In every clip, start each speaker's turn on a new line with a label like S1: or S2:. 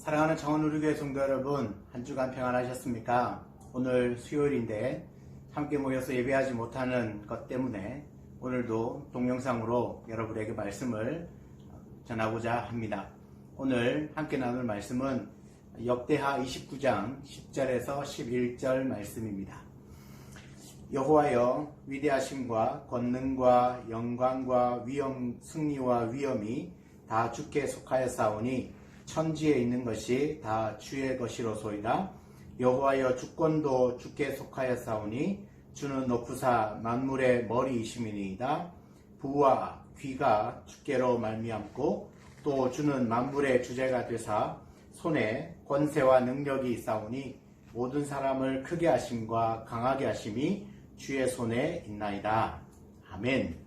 S1: 사랑하는 창원우리교회 성도 여러분, 한 주간 평안하셨습니까? 오늘 수요일인데 함께 모여서 예배하지 못하는 것 때문에 오늘도 동영상으로 여러분에게 말씀을 전하고자 합니다. 오늘 함께 나눌 말씀은 역대하 29장 10절에서 11절 말씀입니다. 여호와여, 위대하심과 권능과 영광과 승리와 위엄이 다 주께 속하였사오니 천지에 있는 것이 다 주의 것이로소이다. 여호와여, 주권도 주께 속하였사오니 주는 높으사 만물의 머리이심이니이다. 부와 귀가 주께로 말미암고 또 주는 만물의 주제가 되사 손에 권세와 능력이 있사오니 모든 사람을 크게 하심과 강하게 하심이 주의 손에 있나이다. 아멘.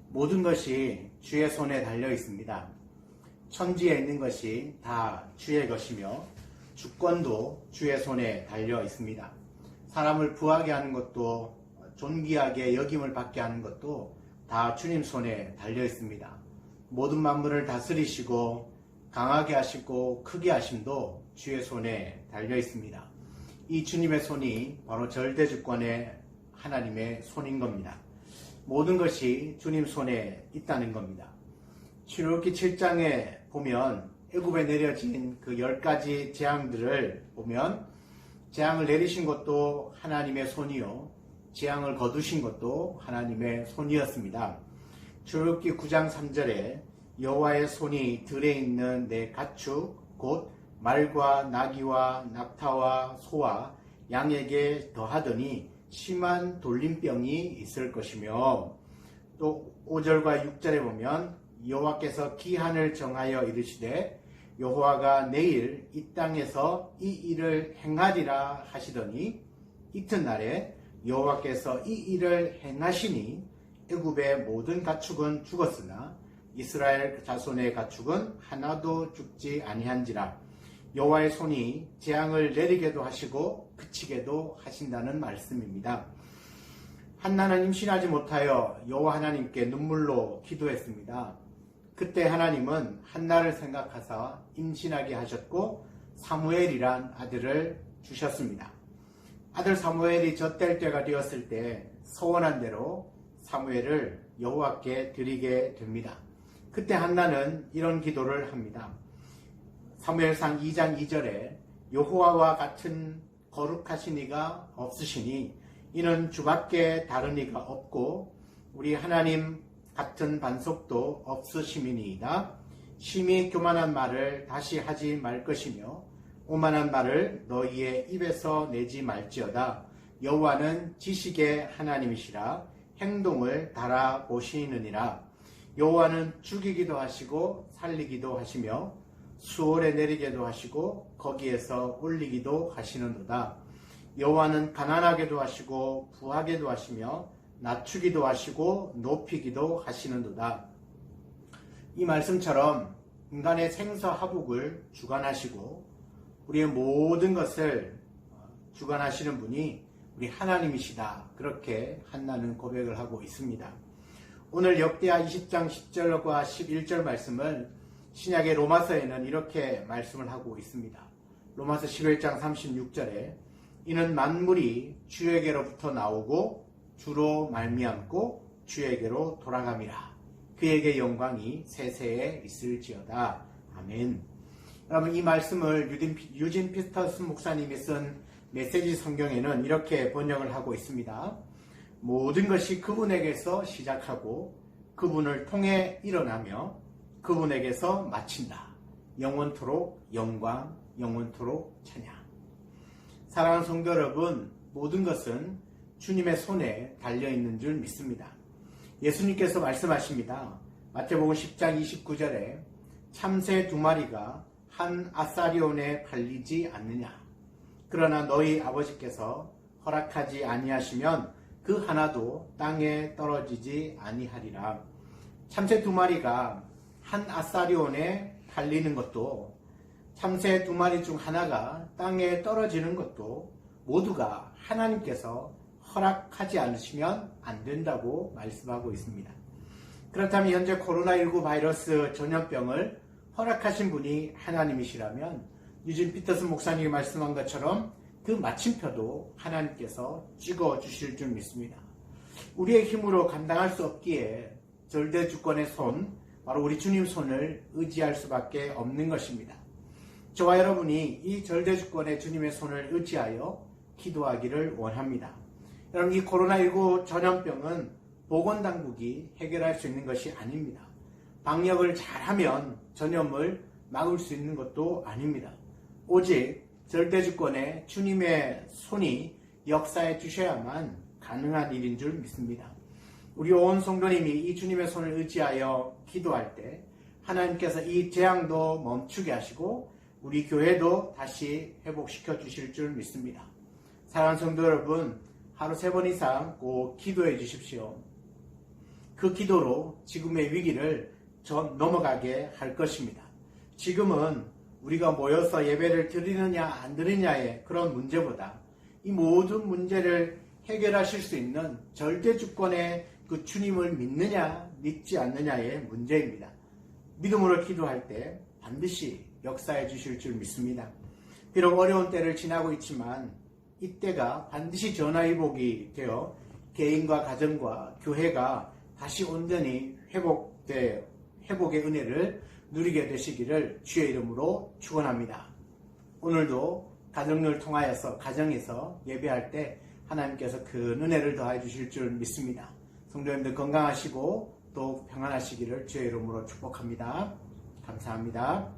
S1: 모든 것이 주의 손에 달려 있습니다. 천지에 있는 것이 다 주의 것이며 주권도 주의 손에 달려 있습니다. 사람을 부하게 하는 것도 존귀하게 여김을 받게 하는 것도 다 주님 손에 달려 있습니다. 모든 만물을 다스리시고 강하게 하시고 크게 하심도 주의 손에 달려 있습니다. 이 주님의 손이 바로 절대주권의 하나님의 손인 겁니다. 모든 것이 주님 손에 있다는 겁니다. 출애굽기 7장에 보면 애굽에 내려진 그 10가지 재앙들을 보면 재앙을 내리신 것도 하나님의 손이요, 재앙을 거두신 것도 하나님의 손이었습니다. 출애굽기 9장 3절에 여호와의 손이 들에 있는 내 가축 곧 말과 나귀와 낙타와 소와 양에게 더하더니 심한 돌림병이 있을 것이며, 또 5절과 6절에 보면 여호와께서 기한을 정하여 이르시되 여호와가 내일 이 땅에서 이 일을 행하리라 하시더니 이튿날에 여호와께서 이 일을 행하시니 애굽의 모든 가축은 죽었으나 이스라엘 자손의 가축은 하나도 죽지 아니한지라. 여호와의 손이 재앙을 내리게도 하시고 그치게도 하신다는 말씀입니다. 한나는 임신하지 못하여 여호와 하나님께 눈물로 기도했습니다. 그때 하나님은 한나를 생각하사 임신하게 하셨고 사무엘이란 아들을 주셨습니다. 아들 사무엘이 젖될 때가 되었을 때 서원한 대로 사무엘을 여호와께 드리게 됩니다. 그때 한나는 이런 기도를 합니다. 사무엘상 2장 2절에 여호와와 같은 거룩하신 이가 없으시니 이는 주밖에 다른 이가 없고 우리 하나님 같은 반석도 없으심이니이다. 심히 교만한 말을 다시 하지 말 것이며 오만한 말을 너희의 입에서 내지 말지어다. 여호와는 지식의 하나님이시라 행동을 달아보시느니라. 여호와는 죽이기도 하시고 살리기도 하시며 수월에 내리게도 하시고 거기에서 올리기도 하시는도다. 여호와는 가난하게도 하시고 부하게도 하시며 낮추기도 하시고 높이기도 하시는도다. 이 말씀처럼 인간의 생사하복을 주관하시고 우리의 모든 것을 주관하시는 분이 우리 하나님이시다. 그렇게 한나는 고백을 하고 있습니다. 오늘 역대하 20장 10절과 11절 말씀을 신약의 로마서에는 이렇게 말씀을 하고 있습니다. 로마서 11장 36절에 이는 만물이 주에게로부터 나오고 주로 말미암고 주에게로 돌아감이라. 그에게 영광이 세세에 있을지어다. 아멘. 여러분, 이 말씀을 유진 피터슨 목사님이 쓴 메시지 성경에는 이렇게 번역을 하고 있습니다. 모든 것이 그분에게서 시작하고 그분을 통해 일어나며 그분에게서 마친다. 영원토록 영광, 영원토록 찬양. 사랑하는 성도 여러분, 모든 것은 주님의 손에 달려있는 줄 믿습니다. 예수님께서 말씀하십니다. 마태복음 10장 29절에 참새 2마리가 한 아사리온에 팔리지 않느냐. 그러나 너희 아버지께서 허락하지 아니하시면 그 하나도 땅에 떨어지지 아니하리라. 참새 2마리가 한 아사리온에 팔리는 것도, 참새 2마리 중 하나가 땅에 떨어지는 것도 모두가 하나님께서 허락하지 않으시면 안 된다고 말씀하고 있습니다. 그렇다면 현재 코로나19 바이러스 전염병을 허락하신 분이 하나님이시라면 유진 피터슨 목사님이 말씀한 것처럼 그 마침표도 하나님께서 찍어주실 줄 믿습니다. 우리의 힘으로 감당할 수 없기에 절대주권의 손, 바로 우리 주님 손을 의지할 수밖에 없는 것입니다. 저와 여러분이 이 절대주권의 주님의 손을 의지하여 기도하기를 원합니다. 여러분, 이 코로나19 전염병은 보건당국이 해결할 수 있는 것이 아닙니다. 방역을 잘하면 전염을 막을 수 있는 것도 아닙니다. 오직 절대주권의 주님의 손이 역사해 주셔야만 가능한 일인 줄 믿습니다. 우리 온 성도님이 이 주님의 손을 의지하여 기도할 때 하나님께서 이 재앙도 멈추게 하시고 우리 교회도 다시 회복시켜 주실 줄 믿습니다. 사랑하는 성도 여러분, 하루 3번 이상 꼭 기도해 주십시오. 그 기도로 지금의 위기를 넘어가게 할 것입니다. 지금은 우리가 모여서 예배를 드리느냐 안 드리느냐의 그런 문제보다 이 모든 문제를 해결하실 수 있는 절대주권의 그 주님을 믿느냐 믿지 않느냐의 문제입니다. 믿음으로 기도할 때 반드시 역사해 주실 줄 믿습니다. 비록 어려운 때를 지나고 있지만 이때가 반드시 전화위복이 되어 개인과 가정과 교회가 다시 온전히 회복의 은혜를 누리게 되시기를 주의 이름으로 축원합니다. 오늘도 가정을 통하여서 가정에서 예배할 때 하나님께서 그 은혜를 더해 주실 줄 믿습니다. 성도님들 건강하시고 또 평안하시기를 주의 이름으로 축복합니다. 감사합니다.